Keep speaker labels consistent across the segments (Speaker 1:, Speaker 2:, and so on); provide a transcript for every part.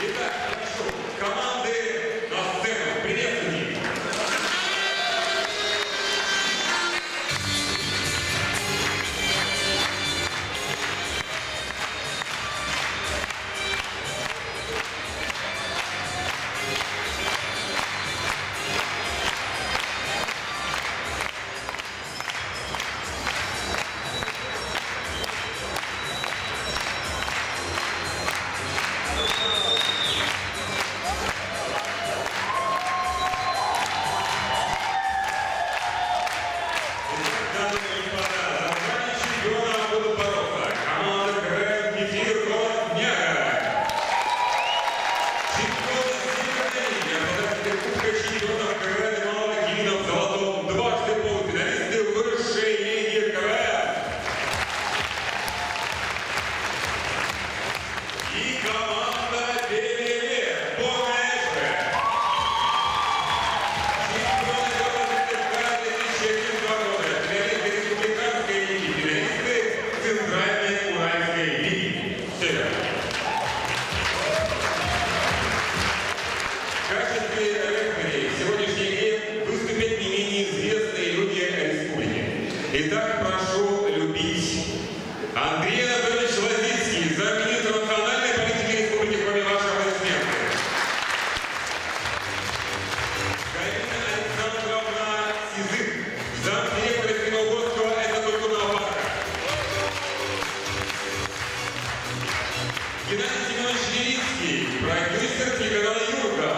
Speaker 1: Итак, прошу, команды на сцену. Приветствуйте. Итак, прошу любить Андрей Анатольевич Лозицкий, замминистра национальной политики республики, кроме ваших аплодисментов. Галина Александровна Сизых, замдиректора Синогорского этнокультурного парка. Геннадий Семенович Левицкий, продюсер телеканала Юрга.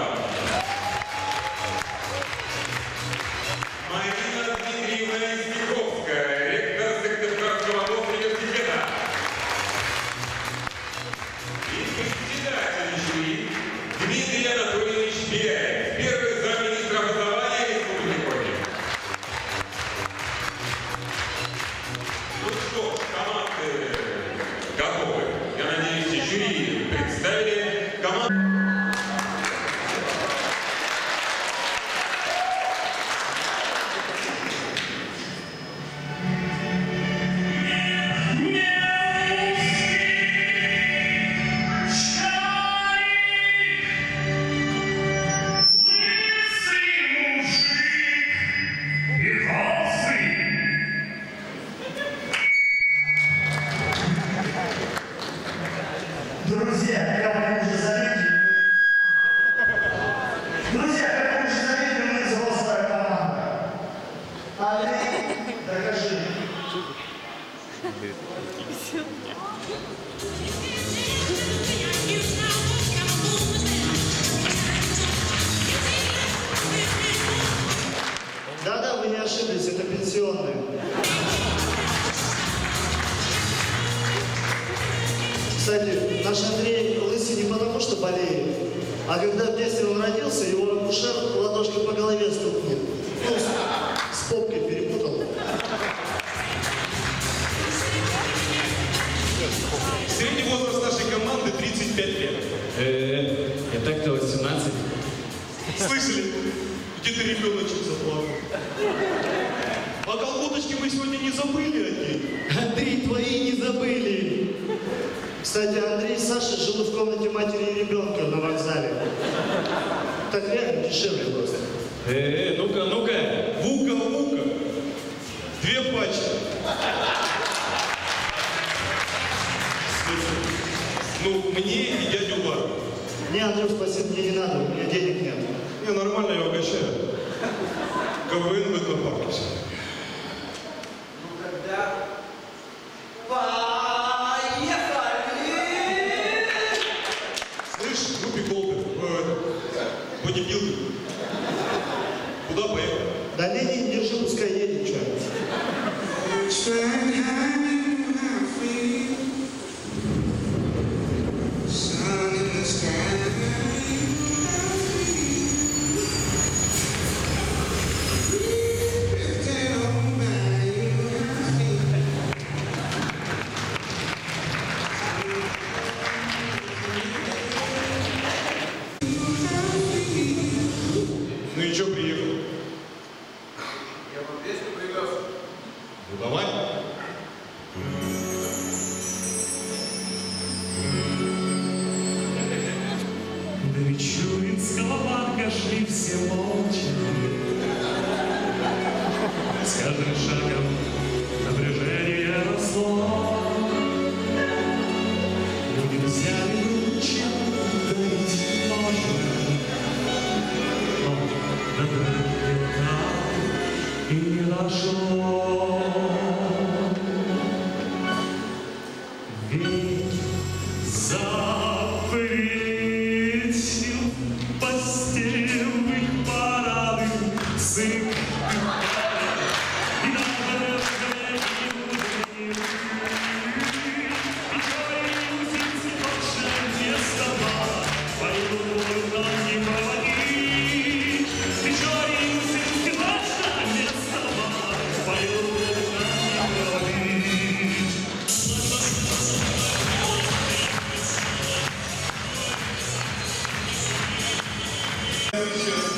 Speaker 1: Марина Дмитриевна Истиховская, ректор Сыктывкарского университета. И председатель жюри Дмитрий Анатольевич Беляев, первый замминистра образования Республики Коми. Ну что ж, команды готовы. Я надеюсь, жюри представили команду.
Speaker 2: Друзья, как вы уже заметили, мы взрослая команда. Андрей, докажи. Да-да, вы не ошиблись, это пенсионный. Кстати, наш Андрей лысый не потому, что болеет, а когда в детстве он родился, его акушер ладошкой по голове стукнул. Ну, с попкой перепутал.
Speaker 3: Средний возраст нашей команды 35 лет.
Speaker 4: Я так-то 18.
Speaker 3: Слышали? Где-то ребеночек заплакал. А колготочки мы сегодня не забыли одеть.
Speaker 2: Андрей, твои не забыли. Кстати, Андрей и Саша живут в комнате матери и ребенка на вокзале. Так реально дешевле просто.
Speaker 4: Ну-ка, ну-ка.
Speaker 3: Вука. 2 пачки. Ну, мне и дядю Вару.
Speaker 2: Не, Андрюх, спасибо, мне не надо, у меня денег нет.
Speaker 3: Не, нормально, я угощаю. КВН в этнопарке.
Speaker 5: Ну тогда поехали!
Speaker 3: Слышь, группе Колбер, бодибилдинг. Куда поехали?
Speaker 2: Да не, держи, пускай едет, что.
Speaker 6: зоопарка шли все молча. С каждым шагом напряжение росло. Люди взяли ручки, дарить можно, но до дороги и не дошло. Ведь запретил постельных парадных цик. И даже разгонять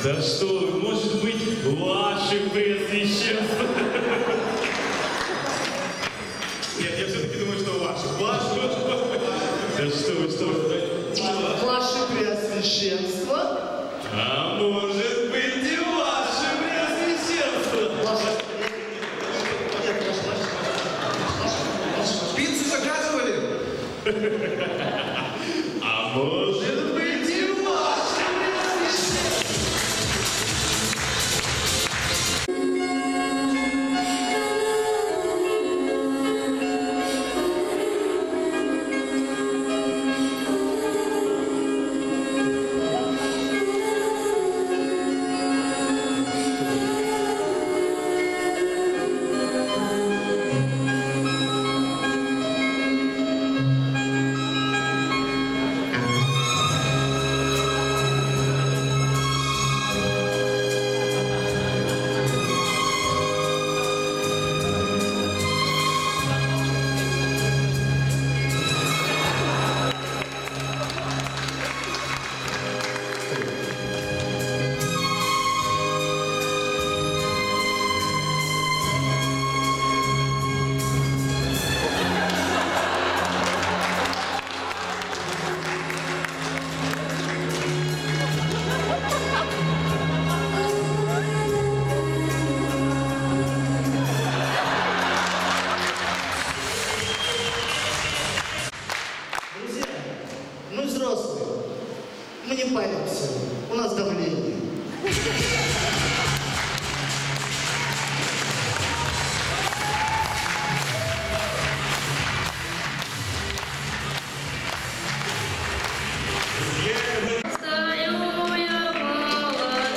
Speaker 4: Да что, может быть, ваше Преосвященство?
Speaker 3: Нет, я все-таки думаю, что ваше.
Speaker 4: Да что вы,
Speaker 2: Ваше Преосвященство.
Speaker 4: А может быть, и ваше Преосвященство?
Speaker 2: Ваше...
Speaker 5: Пиццу заказывали?
Speaker 4: А может быть, и ваше Преосвященство?
Speaker 2: Друзья, мы взрослые. Мы не паримся. У нас давление.
Speaker 7: Стою я молодой,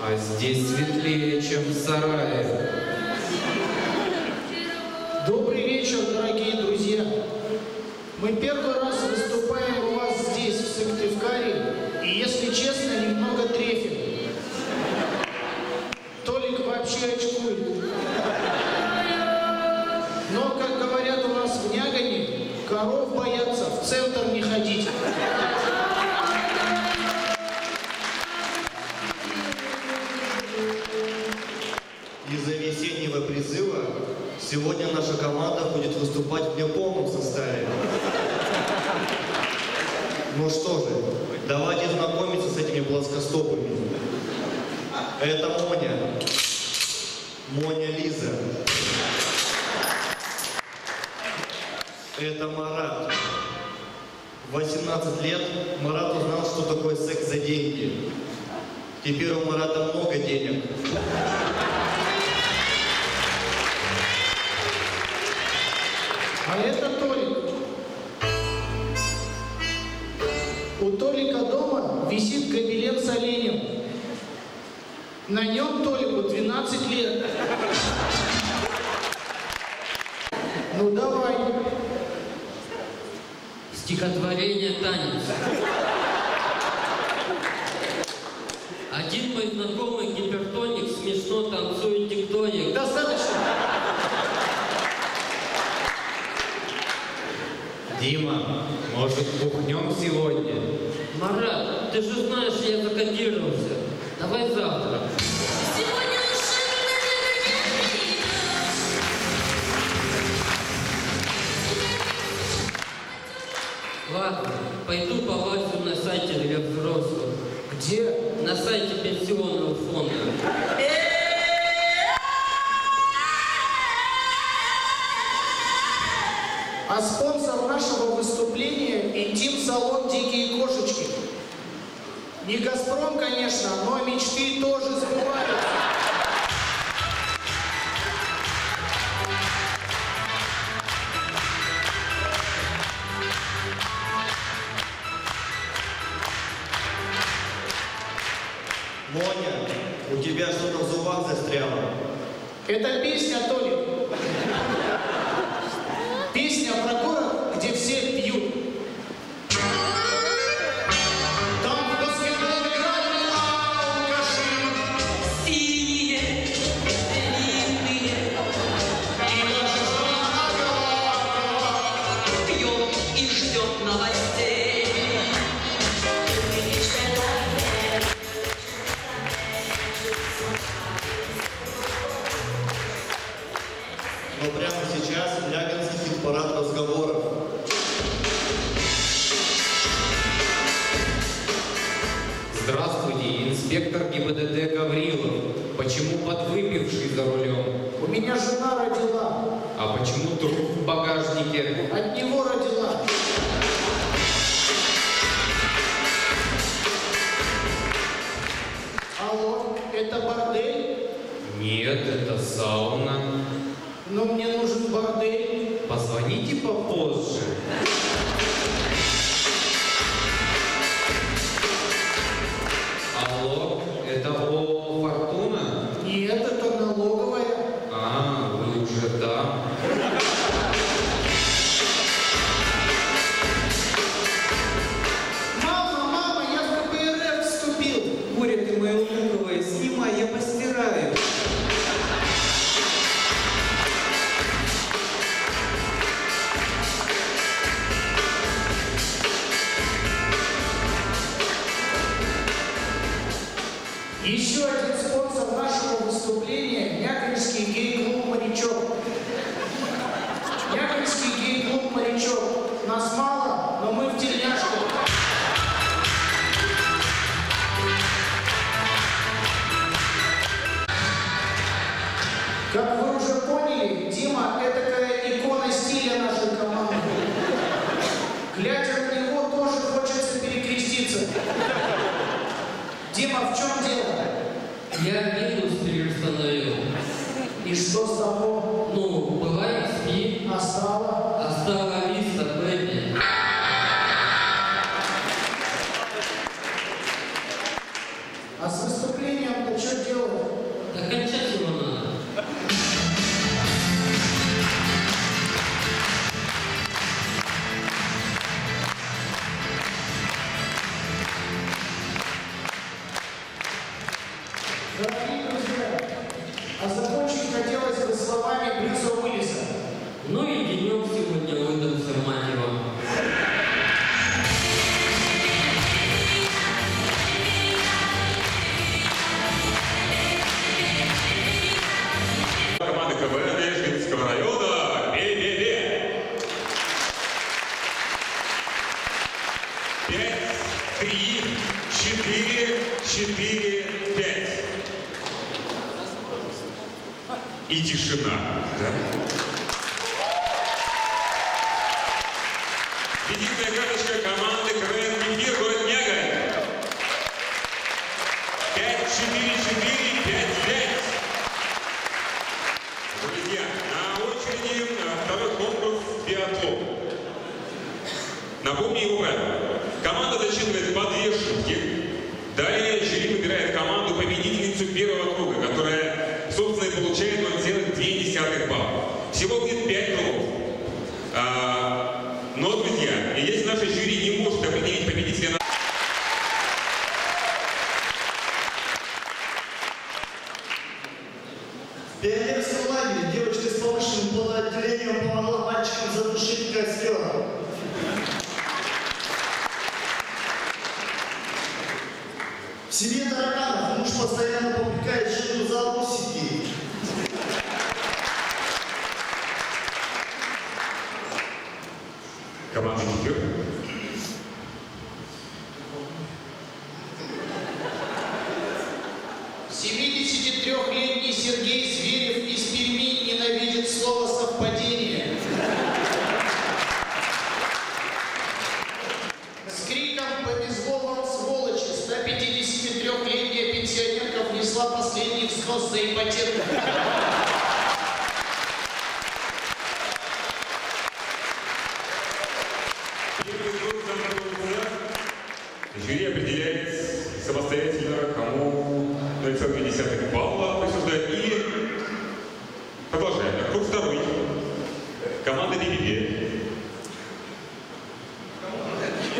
Speaker 5: А здесь светлее, чем в сарае.
Speaker 8: Добрый вечер, дорогие друзья! Мы первый раз выступаем у вас здесь, в Сыктывкаре, и, если честно, немного трефим. Толик вообще очкует. Но, как говорят у нас в Нягане, коров боятся в центр не ходить.
Speaker 9: Из-за весеннего призыва сегодня наша команда будет выступать в неполном составе. Ну что же, давайте знакомиться с этими плоскостопами. Это Моня. Моня Лиза. Это Марат. В 18 лет Марат узнал, что такое секс за деньги. Теперь у Марата много денег.
Speaker 8: А это Толик. У Толика дома висит гобелен с оленем. На нем Толику 12 лет. Ну давай.
Speaker 10: Стихотворение «Танец». Один мой знакомый гипертоник смешно танцует тектоник.
Speaker 8: Достаточно.
Speaker 5: Дима, может, бухнем сегодня?
Speaker 10: Марат, ты же знаешь, я закодировался. Давай завтра.
Speaker 7: Сегодня
Speaker 8: Где?
Speaker 10: На сайте пенсионного фонда.
Speaker 8: А спонсор нашего выступления – интим-салон «Дикие кошечки». Не «Газпром», конечно, но мечты тоже сбываются.
Speaker 9: Моня, у тебя что-то в зубах застряло.
Speaker 8: Это песня, Толик. Песня про город, где все пьют. Там в баскетбол играют алкаши.
Speaker 11: Синие, длинные,
Speaker 8: И даже жена
Speaker 11: пьет и ждет новостей.
Speaker 9: Но прямо сейчас Лягинский хит-парад разговоров.
Speaker 5: Здравствуйте, инспектор ГИБДД Гаврилов. Почему подвыпивший за рулем?
Speaker 8: У меня жена родила.
Speaker 5: А почему труп в багажнике?
Speaker 8: От него родила. Алло, это бордель?
Speaker 5: Нет, это сауна.
Speaker 8: Но мне нужен бордель.
Speaker 5: Позвоните попозже. Алло, это ООО «Фортуна»?
Speaker 8: Нет, это налоговая.
Speaker 5: А, вы уже там.
Speaker 8: Мама, я в КПРФ вступил.
Speaker 5: Боря, ты моя луковая, снимай, я постираю.
Speaker 8: Еще один спонсор нашего выступления – Някольский гей-клуб «Морячок». Някольский гей-клуб «Морячок». Нас мало, но мы в тельняшку. Как вы уже поняли, Дима – этакая икона стиля нашей команды. Глядя на него, тоже хочется перекреститься. Дима, в чем дело?
Speaker 10: Я Windows переустановил.
Speaker 8: И что с тобой?
Speaker 10: Ну, была XP,
Speaker 8: А стало?
Speaker 10: а стала Vista Baby.
Speaker 8: А с выступлением-то что делать?
Speaker 10: Да кончать его надо.
Speaker 8: Дорогие друзья, а закончить хотелось бы словами Брюса Уиллиса.
Speaker 10: Ну и денек сегодня выдался, мать его.
Speaker 1: Команда КВН Эшвинского района «Бе-бе-бе». 5, 3, 4, 4, 5. И тишина. Да? Визитная карточка команды КВН «Кефир», город Няга. 5, 4, 4, 5, 5. Друзья, на очереди второй конкурс «Биатлон». Напомню его правила. Команда зачитывает по 2 шутки. Далее жюри выбирает команду победительницу первого круга, которая, собственно, и получает 0,2 балла. Всего будет 5 кругов. Но, друзья, если наше жюри не может определить победителя на...
Speaker 2: В пионерском лагере девочка с повышенным полуотделением помогла мальчикам задушить костер. В семье тараканов муж постоянно попрекает жену за усики.
Speaker 1: Команда «Кефир». Продолжаем. Круг второй. Команда BBB.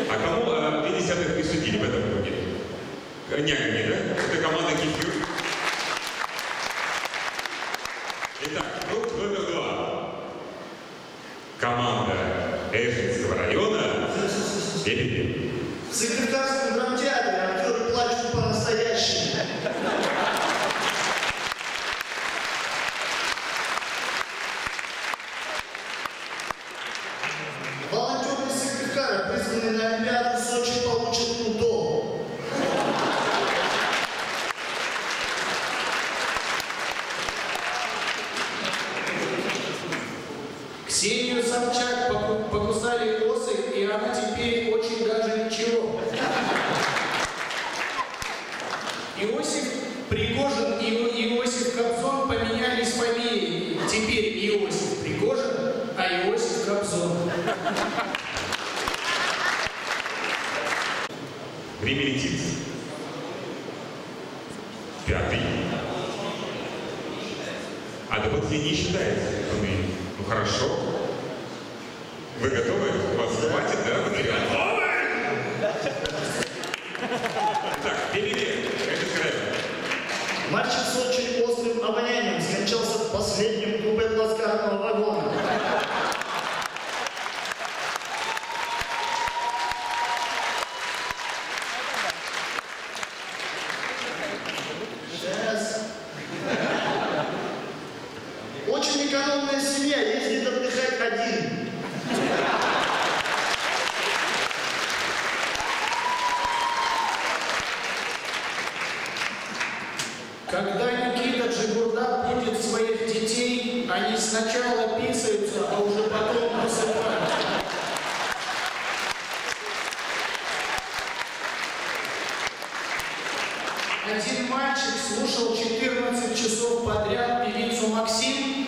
Speaker 1: А кому 2/10 присудили в этом круге? Нягами, да? Это команда Кефир. Итак, круг номер 2. Команда Эжинского района BBB.
Speaker 2: В Сыктывкарском драмтеатре актеры плачут по-настоящему. Волонтеры Сыктывкара, призванные на Олимпиаду в Сочи, получат УДО.
Speaker 8: Ксению Собчак покусали осы, и она теперь очень даже ничего. Иосиф Пригожин и Иосиф Кобзон поменялись фамилией. Теперь Иосиф Пригожин, а Иосиф Кобзон.
Speaker 1: Время летит. 5. А ДБТ не считается. Ну хорошо. Вы готовы? У вас хватит, да? Вы готовы? Так, BBB. Это край.
Speaker 2: Мальчик с очень острым обонянием скончался в последнем купе плацкартного вагона. Очень экономная семья ездит отдыхать один.
Speaker 8: Когда Никита Джигурда будет своих детей, они сначала писаются, а уже потом насыпают. Один мальчик слушал 14 часов подряд певицу Максим,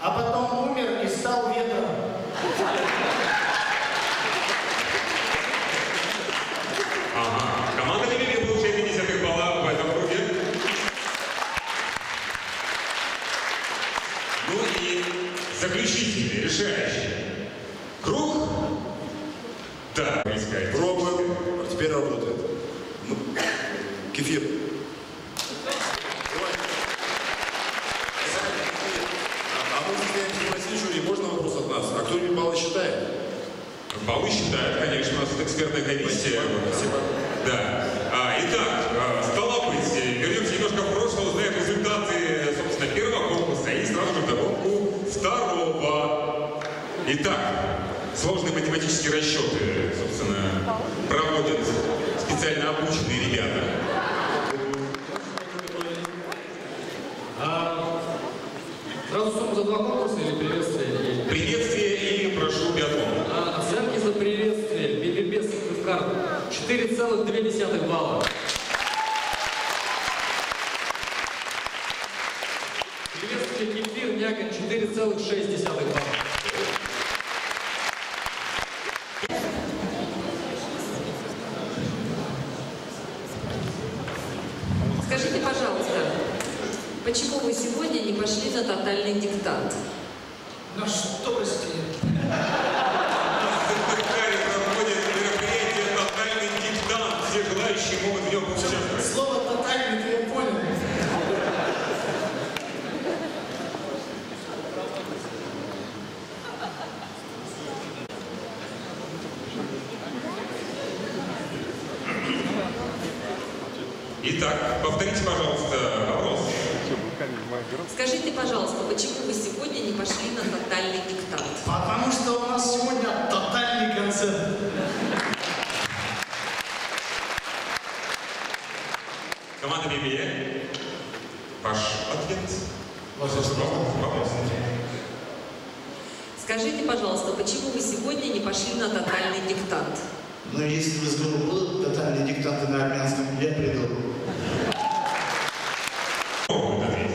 Speaker 8: а потом умер и стал ветром.
Speaker 1: Ага. Команда BBB получает 50 баллов в этом круге. Ну и заключительный, решающий круг. Да, искать.
Speaker 3: Пробуем. Теперь работает. Ну, Кефир. А мы спросили жюри, можно вопрос от нас? А кто-нибудь баллы считает?
Speaker 1: Баллы считают, конечно, у нас тут экспертная комиссия.
Speaker 3: Спасибо.
Speaker 1: Да. Итак, стало быть, вернемся немножко в прошлое, узнаем результаты, собственно, первого конкурса и сразу же догонку второго. Итак, сложные математические расчеты, собственно, проводят специально обученные ребята.
Speaker 10: Сразу сумму за 2 конкурса или приветствие?
Speaker 1: Приветствие и прошу биатлон.
Speaker 10: Оценки за приветствие. BBB Сыктывкар 4,2 балла. Приветствие Кефир Нягань 4,6 балла.
Speaker 11: Скажите, пожалуйста, почему вы сегодня не пошли на тотальный диктант?
Speaker 8: Ну что, прости?
Speaker 1: В Сыктывкаре проходит мероприятие «Тотальный диктант». Все желающие могут в нем поучаствовать.
Speaker 8: Слово «тотальный» ты не понял.
Speaker 1: Итак, повторите, пожалуйста, вопрос.
Speaker 11: Скажите, пожалуйста, почему вы сегодня не пошли на тотальный диктант?
Speaker 8: Потому что у нас сегодня тотальный концерт.
Speaker 1: Команда BBB. Ваш ответ. Вопрос.
Speaker 11: Скажите, пожалуйста, почему вы сегодня не пошли на тотальный диктант?
Speaker 2: Но если в СГУ будут тотальные диктанты на армянском, я приду.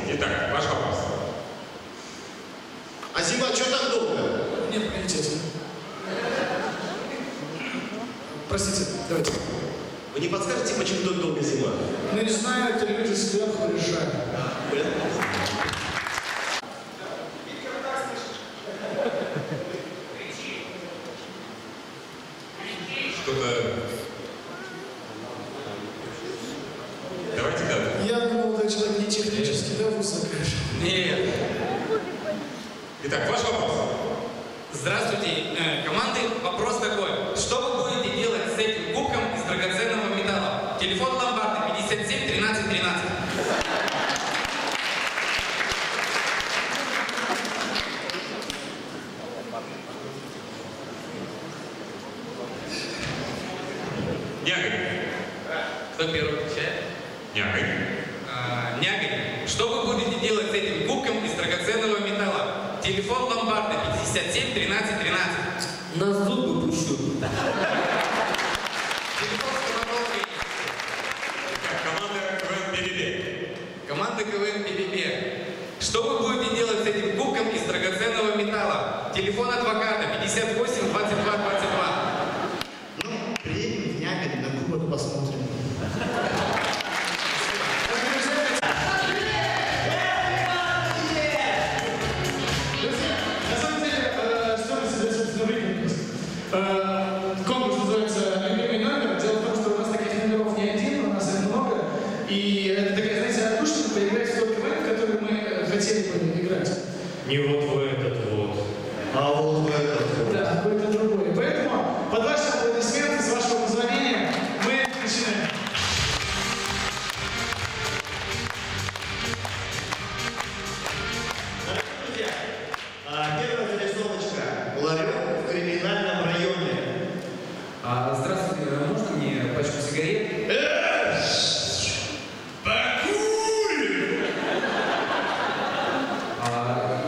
Speaker 1: Итак, ваш вопрос.
Speaker 2: А зима, что так долго?
Speaker 8: Нет, прилетите. Простите, давайте.
Speaker 9: Вы не подскажете, почему так долго зима?
Speaker 8: Ну не знаю, это люди сверху решают.
Speaker 1: Итак, ваш вопрос.
Speaker 12: Здравствуйте, команды. Вопрос такой. Что вы будете делать с этим кубком из драгоценного металла? Телефон ломбарда 57 13 13.
Speaker 1: Нягань.
Speaker 12: Кто первый отвечает?
Speaker 1: Нягань.
Speaker 12: Нягань. Что вы будете делать с этим кубком из драгоценного металла? Телефон ломбарда 57 13 13.
Speaker 10: На зубы пущу.
Speaker 1: Команда КВН БББ.
Speaker 12: Команда КВН БББ. Что вы будете делать с этим кубком из драгоценного металла? Телефон адвоката 58 22 22.
Speaker 2: Ну, приедем в Нягань, на кубок посмотрим.
Speaker 8: На самом деле, что мы себе, собственно, выиграли? Конкурс называется «Любимый номер». Дело в том, что у нас таких номеров не один, у нас их много. И это такая, знаете, отдушина поиграть в тот КВН, в который мы хотели бы играть.
Speaker 4: Не вот в этот вот.
Speaker 2: А вот в этот.
Speaker 8: Да, какой-то другой. Поэтому под ваши аплодисменты, с вашего позволения, мы начинаем.
Speaker 2: Друзья, первая зарисовочка. Ларек в криминальном районе.
Speaker 5: Здравствуйте, можно мне пачку сигарет?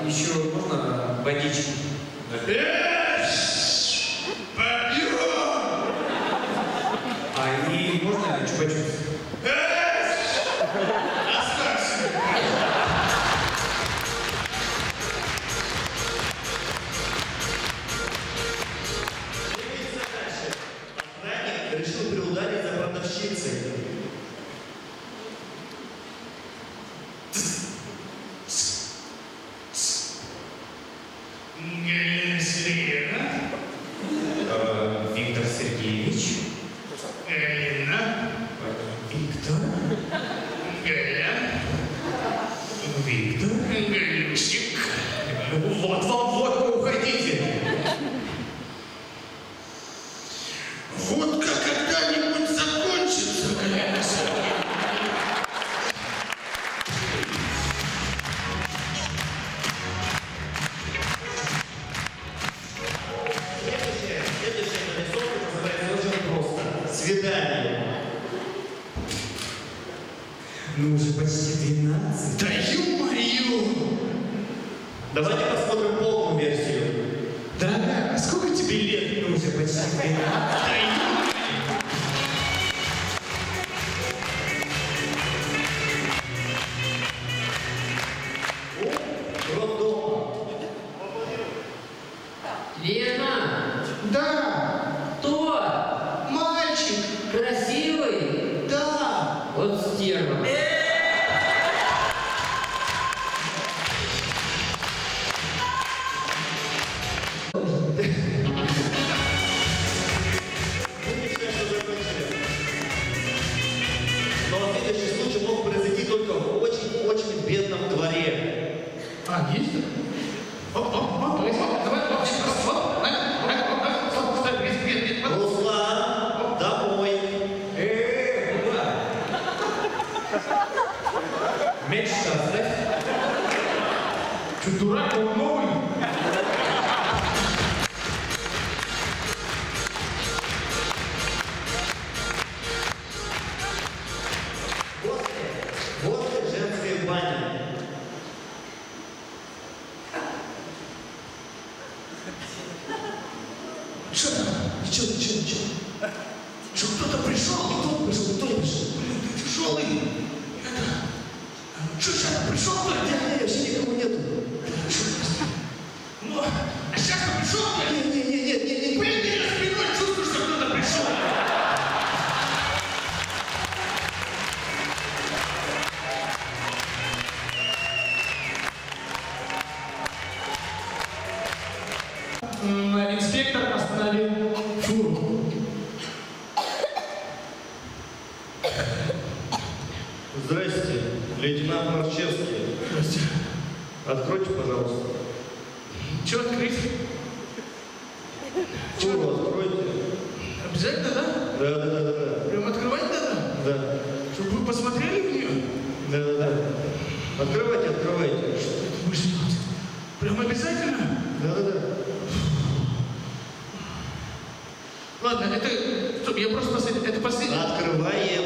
Speaker 5: Еще можно водички? И можно чупа-чупс?
Speaker 2: Охранник решил приударить за продавщицей.
Speaker 5: Виктор Сергеевич.
Speaker 8: Галина.
Speaker 5: Виктор.
Speaker 8: Галя.
Speaker 5: Виктор.
Speaker 8: Галюсик.
Speaker 5: Вот вам водку, уходите.
Speaker 8: Водка когда-нибудь закончится, Галина Сергеевна.
Speaker 2: Следующая нарисовка называется очень просто. Свидание.
Speaker 5: Ну уже почти 12.
Speaker 8: Да ё-моё!
Speaker 2: Давайте посмотрим полную версию.
Speaker 8: Дорогая, а сколько тебе лет?
Speaker 5: Ну уже почти 12.
Speaker 8: Да ё-моё!
Speaker 2: Роддом.
Speaker 10: Лена,
Speaker 8: Да!
Speaker 10: кто?
Speaker 8: Мальчик!
Speaker 10: Красивый?
Speaker 8: Да!
Speaker 10: Вот стерва.
Speaker 2: Но следующий случай мог произойти только в очень-очень бедном дворе.
Speaker 8: А, есть? Давай,
Speaker 2: Руслан, домой.
Speaker 5: Меч оставь.
Speaker 8: Что, дурак, он новый?
Speaker 2: После женской бани.
Speaker 8: Что там? Ничего. Что, кто-то пришел? Никто не пришел. Блин, ты тяжелый. Что, сейчас пришел кто-то?
Speaker 2: Нет, вообще никого нету.
Speaker 8: Ну, а сейчас кто пришел?
Speaker 2: Нет.
Speaker 8: Блин, ты за спиной чувствуешь, что кто-то пришел. Инспектор остановил фуру.
Speaker 2: Здрасте, лейтенант Марчевский.
Speaker 8: Здрасте.
Speaker 2: Откройте, пожалуйста.
Speaker 8: Что открыть?
Speaker 9: Фуру откройте.
Speaker 8: Обязательно, да?
Speaker 9: Да.
Speaker 8: Прям открывать надо?
Speaker 9: Да.
Speaker 8: Чтобы вы посмотрели в нее?
Speaker 9: Да. Открывайте.
Speaker 8: Что это будешь делать? Прям обязательно?
Speaker 9: Да.
Speaker 8: Ладно, это... Стоп, я просто последний. Это последний.
Speaker 9: Открываем.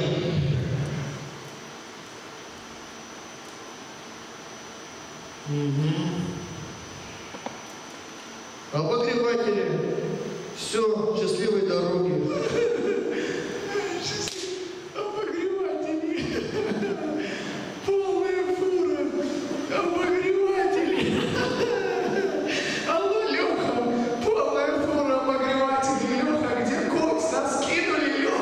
Speaker 9: Обогреватели. Все, счастливой дороги.
Speaker 8: Обогреватели. Полная фура. Обогреватели. Алло, Леха. Полная фура обогревателей. Леха, где кокс? Нас скинули, Леха.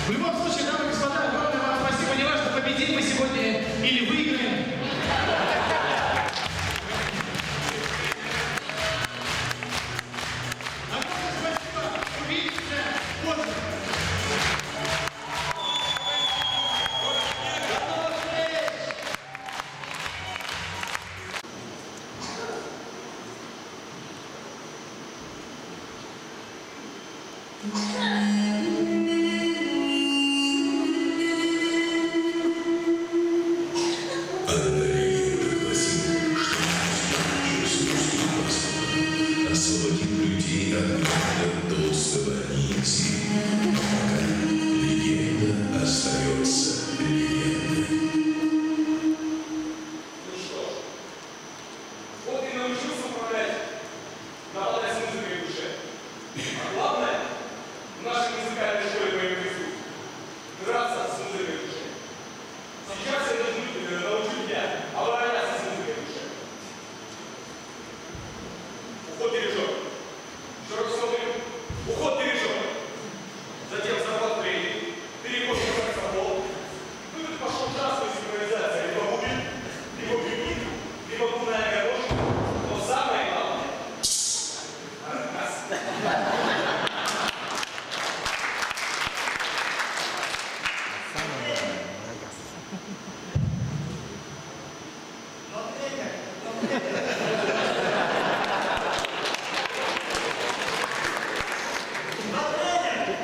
Speaker 8: В любом случае, дамы и господа, огромное вам спасибо. Не важно, победим мы сегодня или выиграем. Огромное спасибо. Увидимся позже.
Speaker 6: Освободит людей от голода, толстого нити. Пока легенда остается легендой.
Speaker 12: Ну что ж, вот и научился управлять народной с музыкой в душе. А главное, в нашей музыкальной школе моей присутствии драться с музыкой в душе. Сейчас я научу тебя обороняться с музыкой в душе. Уход дирижера. Широко смотрим. Уход дирижера. Затем захват тренинг. Переход на саксофон. Ну тут пошел частная синхронизация. Либо бубен, либо бюгит, либо губная горошка. Но самое главное — рассказ.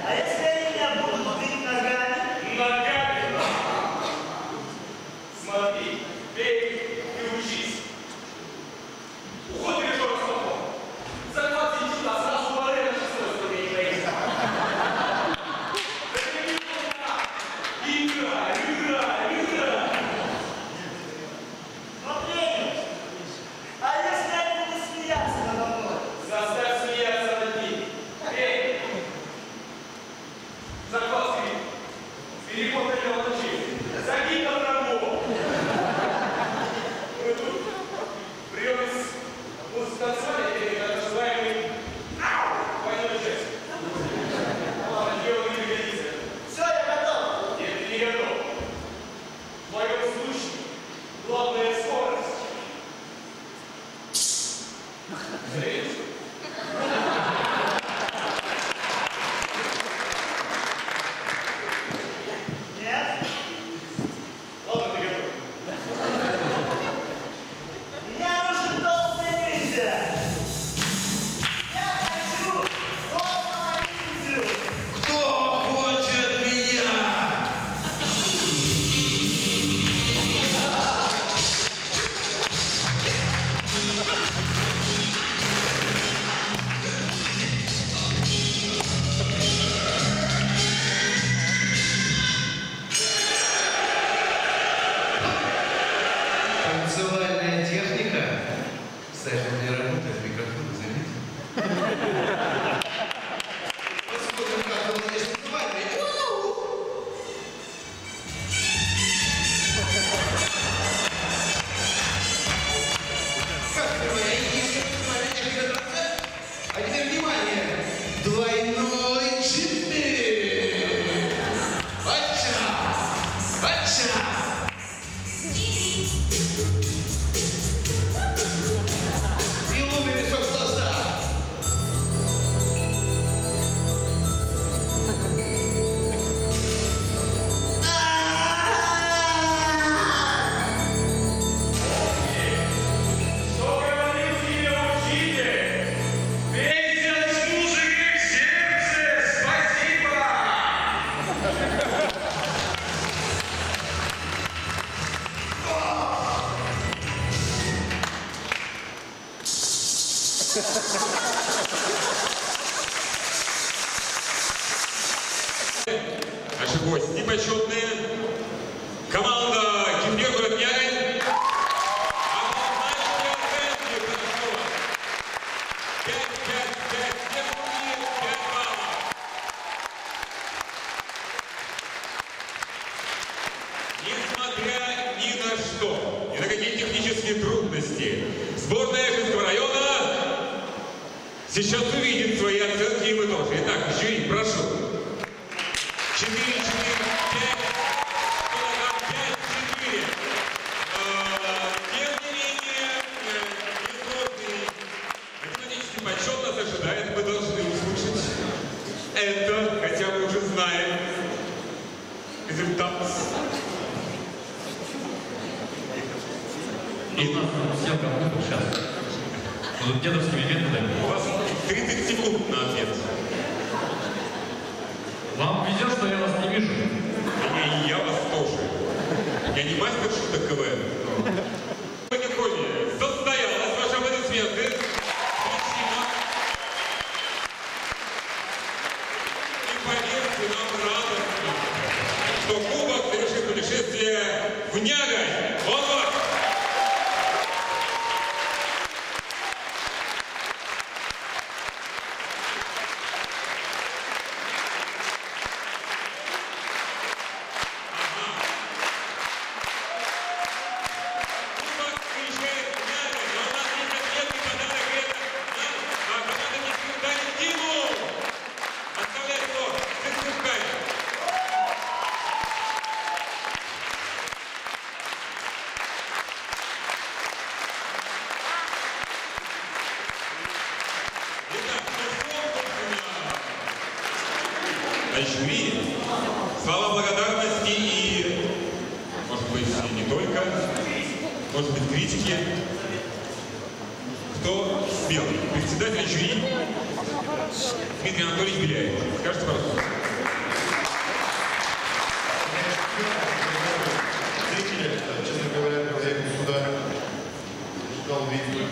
Speaker 2: А если они меня будут бить ногами?
Speaker 12: Ногами. Смотри, бей и учись. Уход дирижера с потом. Захват синчута, сразу баре на 6 ступени проезда. Играй.
Speaker 2: Смотри, а если они будут смеяться надо мной?
Speaker 12: Заставь смеяться над ним. Бей. Захват скрип. Переход на него ночи. Загиб на траву. Мы тут прием из музыканцевания, так называемый двойной жест. Ладно, дело не пригодится.
Speaker 2: Все, я готов.
Speaker 12: Нет, ты не готов. В твоем случае главная скорость. Зрелище.
Speaker 2: Нет,
Speaker 1: Наши гости почетные. Команда Кефир город Нягань. Однозначные оценки. Хорошо. 5, 5 баллов. Несмотря ни на что, ни на какие технические трудности, сборная Ижевского района сейчас увидит свои оценки и мы тоже. Итак, жюри, прошу. 4, 4, 5, 4. Тем не менее, несложный математический подсчет нас ожидает. Мы должны услышать это, хотя мы уже знаем результат.
Speaker 4: И у нас съемка будет сейчас. Будут дедовскими методами.
Speaker 1: У вас 30 секунд на ответ.
Speaker 4: Вам везет, что я вас не вижу.
Speaker 1: И я вас тоже. Я не мастер шуток КВН. Потихоньку состоялась ваши аплодисменты. Спасибо. И поверьте, нам радостно, что кубок совершит путешествие в Нягань. Он ваш. Жюри, слова благодарности и, может быть, и не только, может быть, критики. Кто спел? Председатель жюри Дмитрий Анатольевич Беляев. Скажите, пожалуйста.
Speaker 3: Зрители, честно говоря, когда я сюда ждал увидеть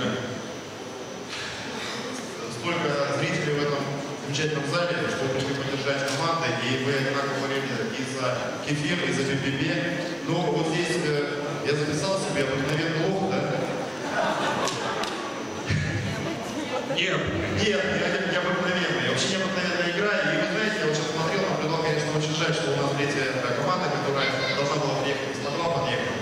Speaker 3: столько зрителей в этом замечательном зале, что пришли поддержать команды, и вы одинаково говорили и за Кефир, и за БББ. Но вот здесь я записал себе обыкновенный лох, да?
Speaker 1: Нет,
Speaker 3: необыкновенный. Вообще необыкновенная игра. И вы знаете, я вот сейчас смотрел, наблюдал, конечно, очень жаль, что у нас третья команда, которая должна была приехать, не смогла подъехать.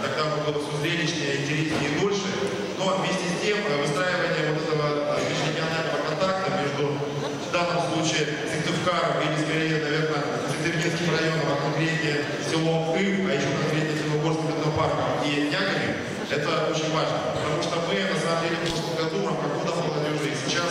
Speaker 3: Тогда было бы все зрелищнее, интереснее и дольше. Но вместе с тем выстраивание вот этого межрегионального контакта между, в данном случае, Сыктывкаром или, скорее, наверное, Сыктывкарским районом, а конкретнее селом Ив, а еще конкретнее Белогорским этнопарком и Нягами, это очень важно. Потому что мы, на самом деле, в прошлом году в рамках года молодежи и сейчас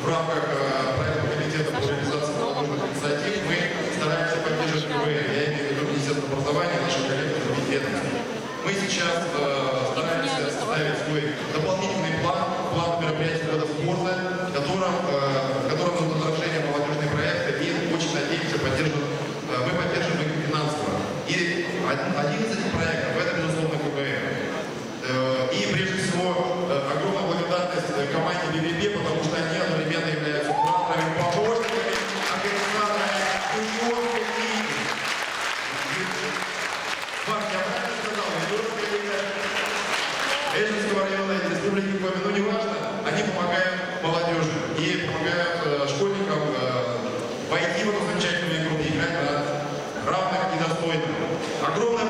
Speaker 3: в рамках проектного комитета по реализации молодежных инициатив мы стараемся поддерживать КВН. Я имею в виду Министерство образования, наших коллег из других ведомств. Мы сейчас стараемся составить свой дополнительный план мероприятий года спорта, в котором идут отражение молодежные проекты, и очень надеемся, мы поддержим их финансово. И один из этих проектов — это, безусловно, КВН. И прежде всего огромная благодарность команде БББ, потому что они одновременно являются кураторами, помощниками, организаторами юниорской лиги. Марк, я правильно сказал, юниорская лига Ижевского района и Республики Коми, ну неважно, они помогают молодежи и помогают